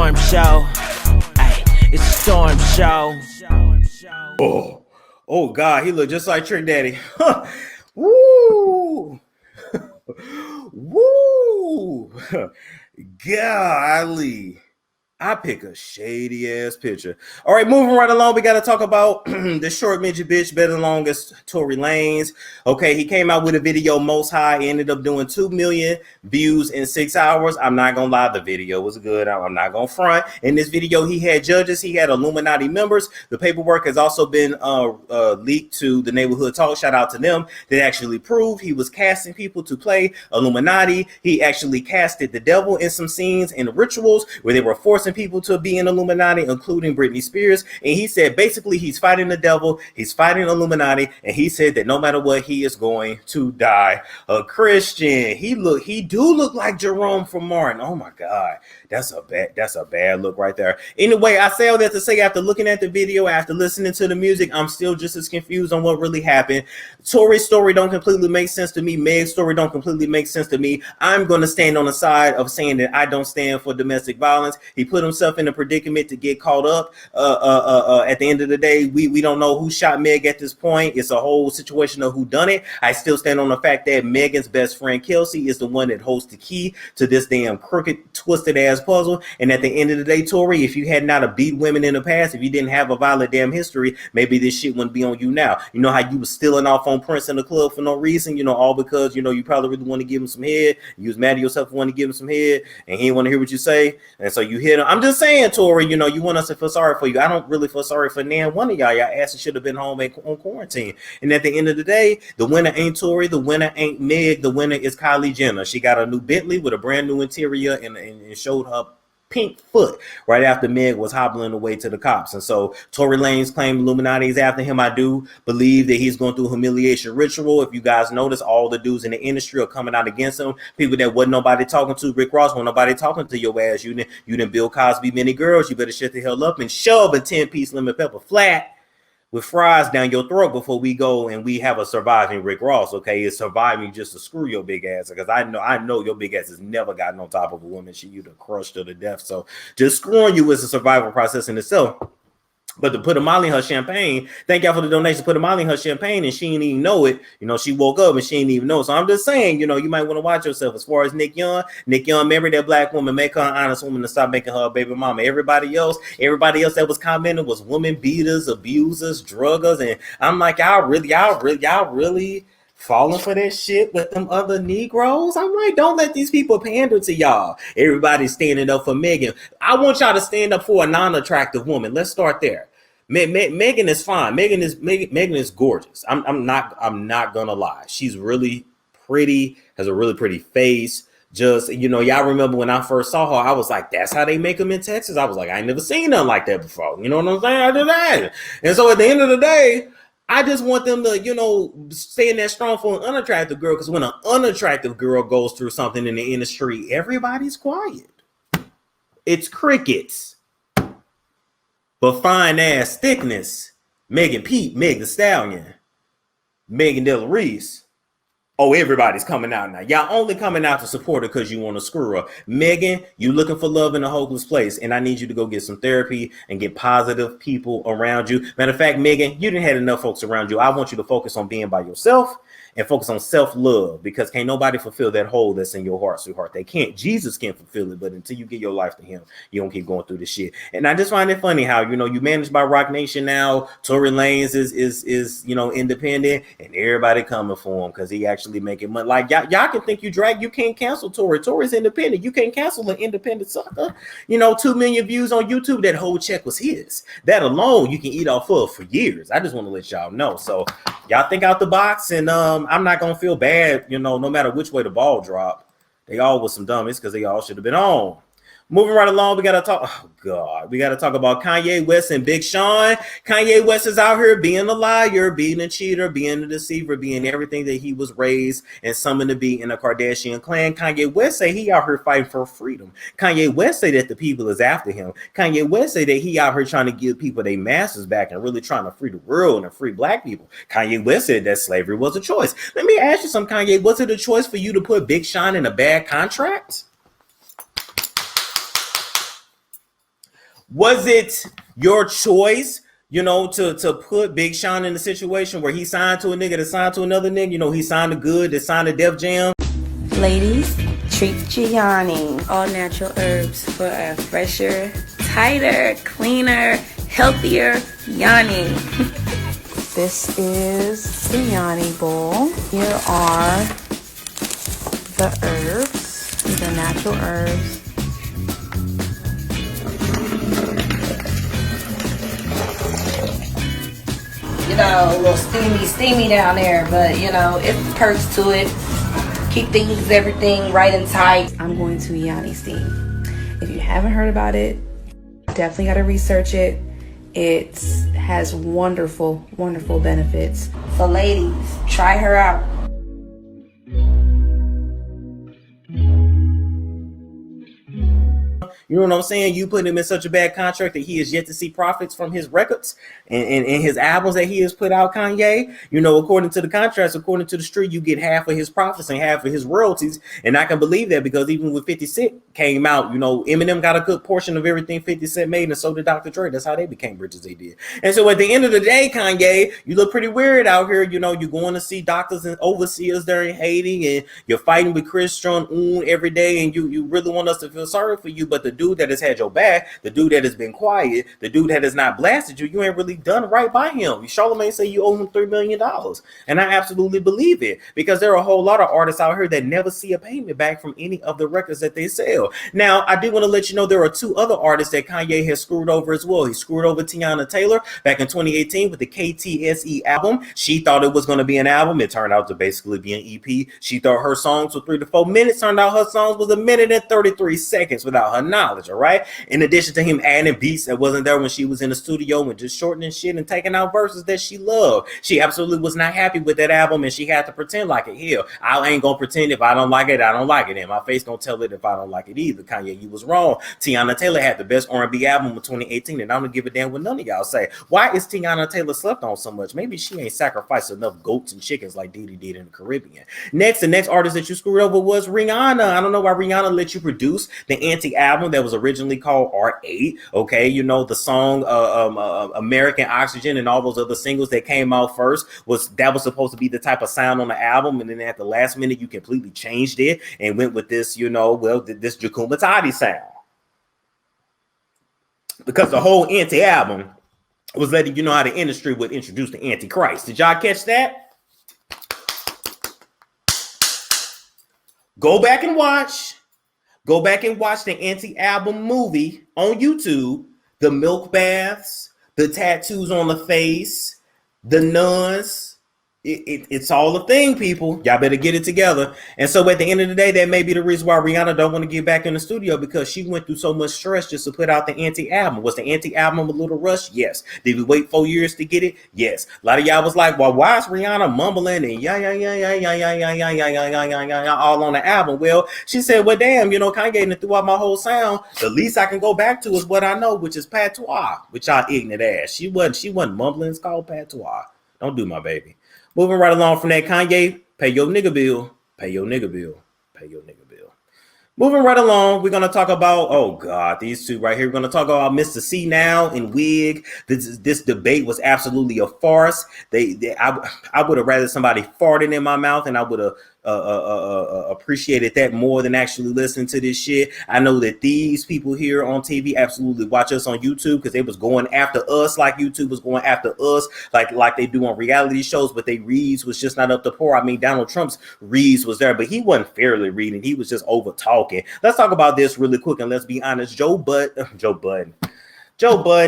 storm show. Ay, it's a storm show. Oh God, he looked just like Trick Daddy. Woo! Woo! Golly. I pick a shady ass picture. All right, moving right along, we got to talk about the short midget bitch better long as Tory Lanez. Okay, he came out with a video, Most High, ended up doing 2 million views in 6 hours. I'm not gonna lie, the video was good. I'm not gonna front. In this video, he had judges, he had Illumnati members. The paperwork has also been leaked to the Neighborhood Talk. Shout out to them. That actually proved he was casting people to play Illuminati. He actually casted the devil in some scenes and rituals where they were forcing people to be in Illuminati, including Britney Spears. And he said basically he's fighting the devil, he's fighting Illuminati, and he said that no matter what, he is going to die a Christian. He do look like Jerome from Martin. Oh my God, that's a bad look right there. Anyway, I say all that to say, after looking at the video, after listening to the music, I'm still just as confused on what really happened. Tory's story don't completely make sense to me. Meg's story don't completely make sense to me. I'm going to stand on the side of saying that I don't stand for domestic violence. He put himself in a predicament to get caught up. At the end of the day, we don't know who shot Meg at this point. It's a whole situation of who done it. I still stand on the fact that Megan's best friend Kelsey is the one that holds the key to this damn crooked, twisted ass puzzle. And at the end of the day, Tory, if you had not a beat women in the past, if you didn't have a violent damn history, maybe this shit wouldn't be on you now. You know how you was stealing off on Prince in the club for no reason, you know, all because, you know, you probably really want to give him some head. You was mad at yourself for wanting to give him some head, and he didn't want to hear what you say, and so you hit him. I'm just saying, Tory, you know, you want us to feel sorry for you. I don't really feel sorry for nan one of y'all. Y'all asses should have been home on quarantine. And at the end of the day, the winner ain't Tory, the winner ain't Meg, the winner is Kylie Jenner. She got a new Bentley with a brand new interior and showed her pink foot right after Meg was hobbling away to the cops. And so Tory Lanez claimed Illuminati is after him. I do believe that he's going through a humiliation ritual. If you guys notice, all the dudes in the industry are coming out against him. People that wasn't nobody talking to. Rick Ross, wasn't nobody talking to your ass. You didn't Bill Cosby many girls. You better shut the hell up and shove a 10-piece lemon pepper flat with fries down your throat before we go and we have a surviving Rick Ross. Okay, it's surviving just to screw your big ass, because I know your big ass has never gotten on top of a woman. You'd have crushed her to death. So just screwing you is a survival process in itself. But to put a Molly in her champagne, thank y'all for the donation. Put a Molly in her champagne and she didn't even know it. You know, she woke up and she didn't even know. So I'm just saying, you know, you might want to watch yourself. As far as Nick Young, marry that black woman, make her an honest woman, and stop making her a baby mama. Everybody else that was commenting was woman beaters, abusers, druggers, and I'm like, y'all really falling for that shit with them other Negroes? I'm like, don't let these people pander to y'all. Everybody's standing up for Megan. I want y'all to stand up for a non-attractive woman. Let's start there. Megan is fine. Megan is gorgeous. I'm not gonna lie. She's really pretty, has a really pretty face. Just, you know, y'all remember when I first saw her, I was like, that's how they make them in Texas. I was like, I ain't never seen nothing like that before. You know what I'm saying? I did that. And so at the end of the day, I just want them to, you know, stand that strong for an unattractive girl, because when an unattractive girl goes through something in the industry, everybody's quiet. It's crickets. But fine ass thickness, Megan Pete, Meg the Stallion, Megan Della Reese. Oh, everybody's coming out now. Y'all only coming out to support her because you want to screw her. Megan, you looking for love in a hopeless place, and I need you to go get some therapy and get positive people around you. Matter of fact, Megan, you didn't have enough folks around you. I want you to focus on being by yourself and focus on self-love, because can't nobody fulfill that hole that's in your heart, sweetheart. They can't. Jesus can't fulfill it, but until you give your life to him, you don't keep going through this shit. And I just find it funny how, you know, you managed by Rock Nation now. Tory Lanez is you know, independent, and everybody coming for him because he actually making money. Like, y'all can think you can't cancel Tory. Tory's independent. You can't cancel an independent sucker. You know, 2 million views on YouTube. That whole check was his. That alone you can eat off of for years. I just want to let y'all know. So y'all think out the box, and I'm not gonna feel bad, you know, no matter which way the ball dropped. They all was some dummies because they all should have been on. Moving right along, we got to talk about Kanye West and Big Sean. Kanye West is out here being a liar, being a cheater, being a deceiver, being everything that he was raised and summoned to be in a Kardashian clan. Kanye West say he out here fighting for freedom. Kanye West say that the people is after him. Kanye West say that he out here trying to give people their masters back and really trying to free the world and free black people. Kanye West said that slavery was a choice. Let me ask you something, Kanye. Was it a choice for you to put Big Sean in a bad contract? Was it your choice, you know, to put Big Sean in a situation where he signed to a nigga that signed to another nigga? You know, he signed a Good that signed a Def Jam. Ladies, treat Gianni. All natural herbs for a fresher, tighter, cleaner, healthier Yanni. This is the Yanni bowl. Here are the herbs. These are natural herbs. You know, a little steamy down there, but you know, it's perks to it. Keep things, everything right and tight. I'm going to Yanni steam. If you haven't heard about it, definitely got to research it. It has wonderful, wonderful benefits. So ladies, try her out. You know what I'm saying? You put him in such a bad contract that he is yet to see profits from his records and his albums that he has put out, Kanye. You know, according to the contracts, according to the street, you get half of his profits and half of his royalties. And I can believe that because even when 50 Cent came out, you know, Eminem got a good portion of everything 50 Cent made, and so did Dr. Dre. That's how they became rich as they did. And so at the end of the day, Kanye, you look pretty weird out here. You know, you're going to see doctors and overseers there in Haiti, and you're fighting with Chris Jong-un every day, and you really want us to feel sorry for you, but the dude that has had your back, the dude that has been quiet, the dude that has not blasted you, you ain't really done right by him. Charlamagne say you owe him $3 million. And I absolutely believe it, because there are a whole lot of artists out here that never see a payment back from any of the records that they sell. Now, I do want to let you know there are two other artists that Kanye has screwed over as well. He screwed over Teyana Taylor back in 2018 with the KTSE album. She thought it was going to be an album. It turned out to basically be an EP. She thought her songs were 3 to 4 minutes. Turned out her songs was 1 minute and 33 seconds without her knowledge, all right? In addition to him adding beats that wasn't there when she was in the studio and just shortening shit and taking out verses that she loved. She absolutely was not happy with that album, and she had to pretend like it. Hell, I ain't gonna pretend if I don't like it, I don't like it, and my face gonna tell it if I don't like it either. Kanye, you was wrong. Teyana Taylor had the best R&B album of 2018, and I don't give a damn what none of y'all say. Why is Teyana Taylor slept on so much? Maybe she ain't sacrificed enough goats and chickens like Diddy did in the Caribbean. Next, the next artist that you screwed over was Rihanna. I don't know why Rihanna let you produce the anti-album that was originally called R8. Okay, you know, the song American Oxygen and all those other singles that came out first was supposed to be the type of sound on the album, and then at the last minute you completely changed it and went with this, you know, this Jakuma Tati sound, because the whole anti-album was letting you know how the industry would introduce the Antichrist. Did y'all catch that? Go back and watch the anti-album movie on YouTube. The milk baths, the tattoos on the face, the nuns. It's all a thing, people. Y'all better get it together. And so at the end of the day, that may be the reason why Rihanna don't want to get back in the studio, because she went through so much stress just to put out the anti-album. Was the anti-album a little rushed? Yes. Did we wait 4 years to get it? Yes. A lot of y'all was like, well, why is Rihanna mumbling and all on the album? Well, she said, well, damn, you know, Kanye done threw out my whole sound. The least I can go back to is what I know, which is patois, which y'all ignorant ass. She wasn't mumbling. It's called patois. Don't do my baby. Moving right along from that, Kanye, pay your nigga bill, pay your nigga bill, pay your nigga bill. Moving right along, we're going to talk about, oh God, these two right here. We're going to talk about M.C.C now and Wig. This debate was absolutely a farce. I would have rather somebody farted in my mouth, and I would have appreciated that more than actually listening to this shit. I know that these people here on TV absolutely watch us on YouTube, because they was going after us like YouTube was going after us, like they do on reality shows, but they reads was just not up to par. I mean, Donald Trump's reads was there, but he wasn't fairly reading. He was just over talking. Let's talk about this really quick, and let's be honest. Joe Budden,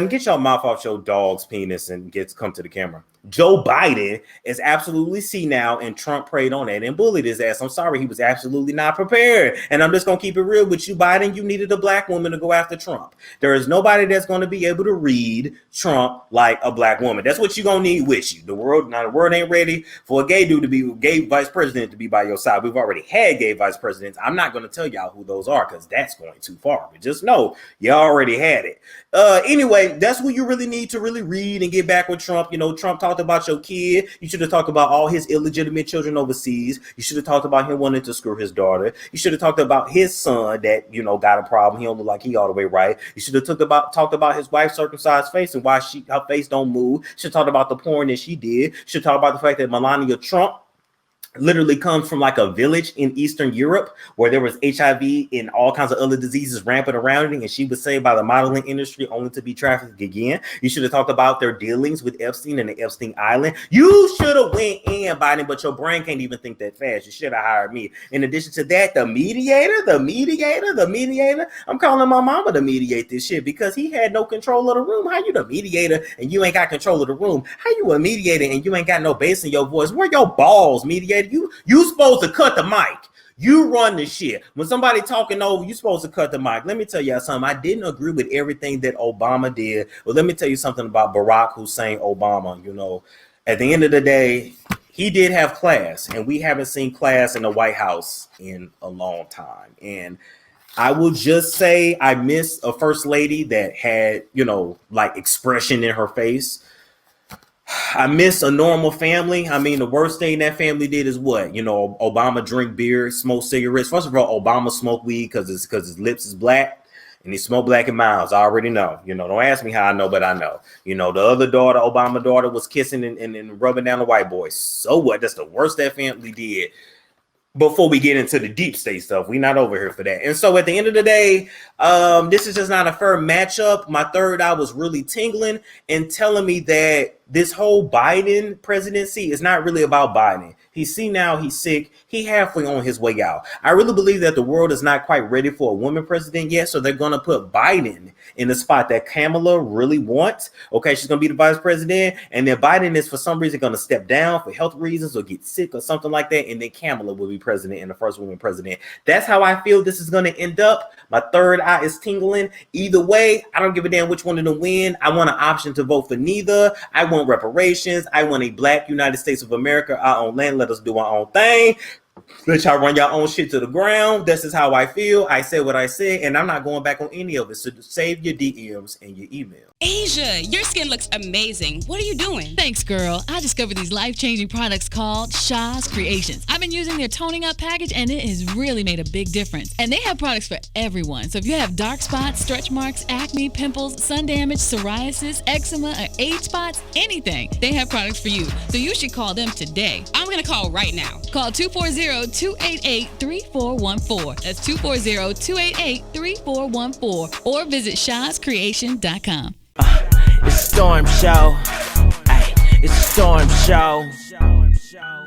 get your mouth off your dog's penis and come to the camera. Joe Biden is absolutely senile, and Trump preyed on that and bullied his ass. I'm sorry, he was absolutely not prepared. And I'm just going to keep it real with you, Biden. You needed a black woman to go after Trump. There is nobody that's going to be able to read Trump like a black woman. That's what you're going to need with you. The world ain't ready for a gay vice president to be by your side. We've already had gay vice presidents. I'm not going to tell y'all who those are, because that's going too far. But just know you already had it. Anyway, that's what you really need to really read and get back with Trump. You know, Trump talks talked about your kid. You should have talked about all his illegitimate children overseas. You should have talked about him wanting to screw his daughter. You should have talked about his son that, you know, got a problem. He don't look like he all the way right. You should have talked about his wife's circumcised face and why her face don't move. You should have talked about the porn that she did. You should talk about the fact that Melania Trump literally comes from like a village in Eastern Europe where there was HIV and all kinds of other diseases rampant around it, and she was saved by the modeling industry only to be trafficked again. You should have talked about their dealings with Epstein and the Epstein Island. You should have went in, Biden, but your brain can't even think that fast. You should have hired me. In addition to that, the mediator. I'm calling my mama to mediate this shit because he had no control of the room. How you the mediator and you ain't got control of the room? How you a mediator and you ain't got no bass in your voice? Where your balls, mediator? You supposed to cut the mic. You run the shit. When somebody talking over, you supposed to cut the mic. Let me tell you something. I didn't agree with everything that Obama did. But let me tell you something about Barack Hussein Obama. You know, at the end of the day, he did have class, and we haven't seen class in the White House in a long time. And I will just say I miss a first lady that had, you know, like expression in her face. I miss a normal family. I mean, the worst thing that family did is what? You know, Obama drink beer, smoke cigarettes. First of all, Obama smoked weed because his lips is black and he smoked Black and Miles. I already know. You know, don't ask me how I know, but I know. You know, the other daughter, Obama daughter, was kissing and rubbing down the white boy. So what? That's the worst that family did. Before we get into the deep state stuff, we're not over here for that. And so at the end of the day, this is just not a fair matchup. My third eye was really tingling and telling me that this whole Biden presidency is not really about Biden. He's senile, he's sick, he halfway on his way out. I really believe that the world is not quite ready for a woman president yet, so they're going to put Biden in the spot that Kamala really wants. Okay, she's going to be the vice president, and then Biden is for some reason going to step down for health reasons or get sick or something like that, and then Kamala will be president and the first woman president. That's how I feel this is going to end up. My third eye is tingling. Either way, I don't give a damn which one to win. I want an option to vote for neither. I want reparations. I want a black United States of America, our own land. Let us do our own thing. Let y'all run your own shit to the ground. This is how I feel. I said what I said, and I'm not going back on any of it. So save your DMs and your email. Asia, your skin looks amazing. What are you doing? Thanks, girl. I discovered these life-changing products called Shaw's Creations. I've been using their toning up package, and it has really made a big difference. And they have products for everyone. So if you have dark spots, stretch marks, acne, pimples, sun damage, psoriasis, eczema, or age spots, anything, they have products for you. So you should call them today. I'm going to call right now. Call 240-288-3414. That's 240-288-3414. Or visit shawscreation.com. It's Storm Show. Ay, it's Storm Show.